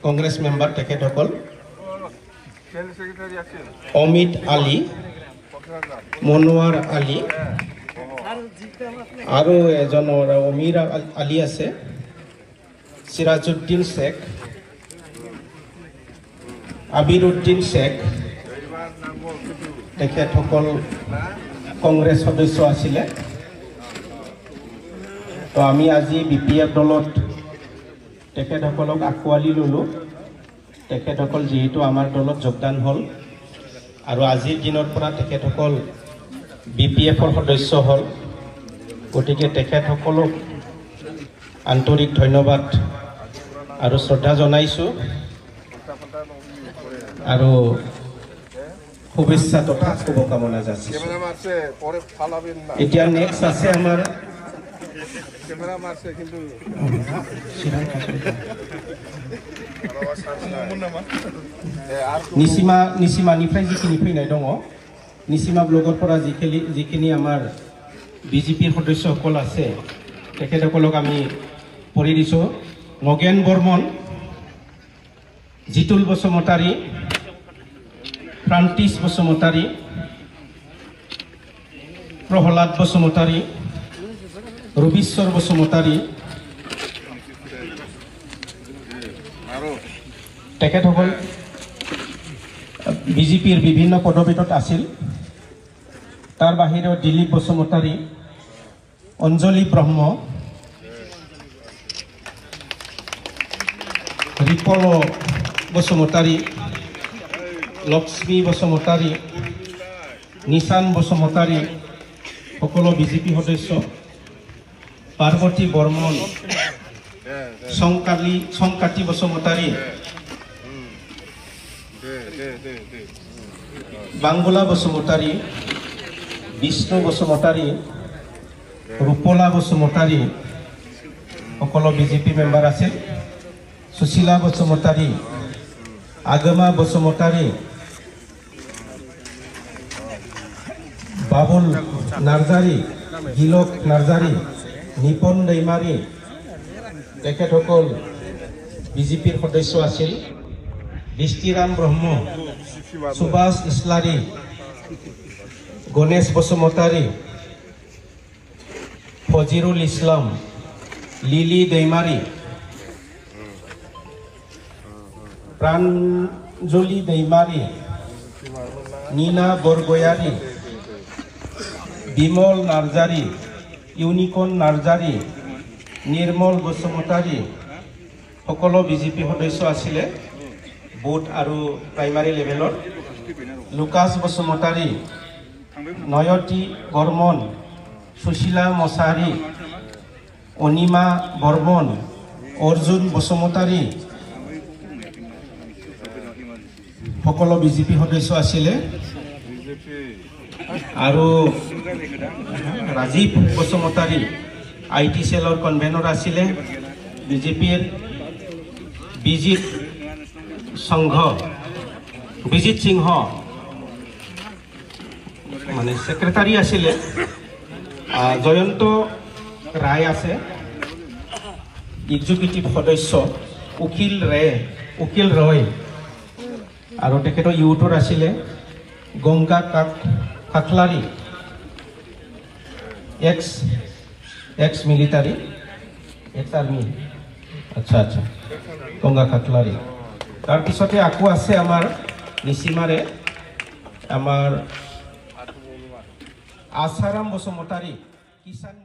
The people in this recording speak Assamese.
কংগ্ৰেছ মেম্বাৰ তেখেতসকল অমিত আলী, মনোৱাৰ আলী আৰু এজনৰ অমিৰ আলী আছে, সিৰাজউদ্দিন শেখ, আবিৰুদ্দিন শেখ তেখেতসকল কংগ্ৰেছ সদস্য আছিলে। তো আমি আজি বিপিএফ দলত তেখেতসকলক আঁকোৱালি ল'লোঁ। তেখেতসকল যিহেতু আমাৰ দলত যোগদান হ'ল আৰু আজিৰ দিনৰ পৰা তেখেতসকল বিপিএফৰ সদস্য হ'ল, গতিকে তেখেতসকলক আন্তৰিক ধন্যবাদ আৰু শ্ৰদ্ধা জনাইছোঁ আৰু শুভেচ্ছা তথা শুভকামনা যাচিছোঁ। এতিয়া নেক্সট আছে আমাৰ নিচিমানিफ्राय যিখিনি ফैनाय दङ, নিচিমা ব্লগৰ পৰা যিখিনি আমাৰ বিজেপিৰ সদস্যসকল আছে তেখেতসকলক আমি পঢ়ি দিছোঁ। নগেন বৰ্মন, জিতুল বসুমতাৰী, প্ৰান্তিশ বসুমতাৰী, প্ৰহ্লাদ বসুমতাৰী, ৰবীশ্বৰ বসুমতাৰী, তেখেতসকল বিজেপিৰ বিভিন্ন পদবীত আছিল। তাৰ বাহিৰেও দিলীপ বসুমতাৰী, অঞ্জলি ব্ৰহ্ম, ৰিপল বসুমতাৰী, লক্ষ্মী বসুমতাৰী, নিশান বসুমতাৰী সকলো বিজেপি সদস্য, পাৰ্বতী বৰ্মন, সংকাতি বসুমতাৰী, বাংগুলা বসুমতাৰী, বিষ্ণু বসুমতাৰী, ৰূপলা বসুমতাৰী সকলো বিজেপি মেম্বাৰ আছিল। সুশীলা বসুমতাৰী, আগমা বসুমতাৰী, বাবুল নাৰ্জাৰী, গিলক নাৰ্জাৰী, নিপন দৈমাৰী তেখেতসকল বিজেপিৰ সদস্য আছিল। দৃষ্টিৰাম ব্ৰহ্ম, সুভাষ ইছলাৰী, গণেশ বসুমতাৰী, ফজিৰুল ইছলাম, লিলি দৈমাৰী, প্ৰাঞ্জলি দৈমাৰী, নীনা বৰগয়াৰী, বিমল নাৰ্জাৰী, ইউনিকৰ্ণ নাৰ্জাৰী, নিৰ্মল বসুমতাৰী সকলো বিজেপি সদস্য আছিলে বুথ আৰু প্ৰাইমাৰী লেভেলৰ। লুকাছ বসুমতাৰী, নয়তী বৰ্মন, সুশীলা মছাৰী, অনিমা বৰ্মন, অৰ্জুন বসুমতাৰী সকলো বিজেপি সদস্য আছিলে। আৰু ৰাজীৱ বসুমতাৰী IT সেলৰ কনভেনৰ আছিলে। বিজেপিৰ বিজিত সিংহ মানে সেক্ৰেটাৰী আছিলে। জয়ন্ত ৰায় আছে এক্সিকিউটিভ সদস্য, উকিল ৰয় আৰু তেখেতৰ ইউথৰ আছিলে। Ganga Kaklari, ex military, ex army, আচ্ছা গংগা কাকলাৰী। তাৰপিছতে আকৌ আছে আমাৰ নিচিমাৰে আমাৰ আশাৰাম বসুমতাৰী, কিষাণ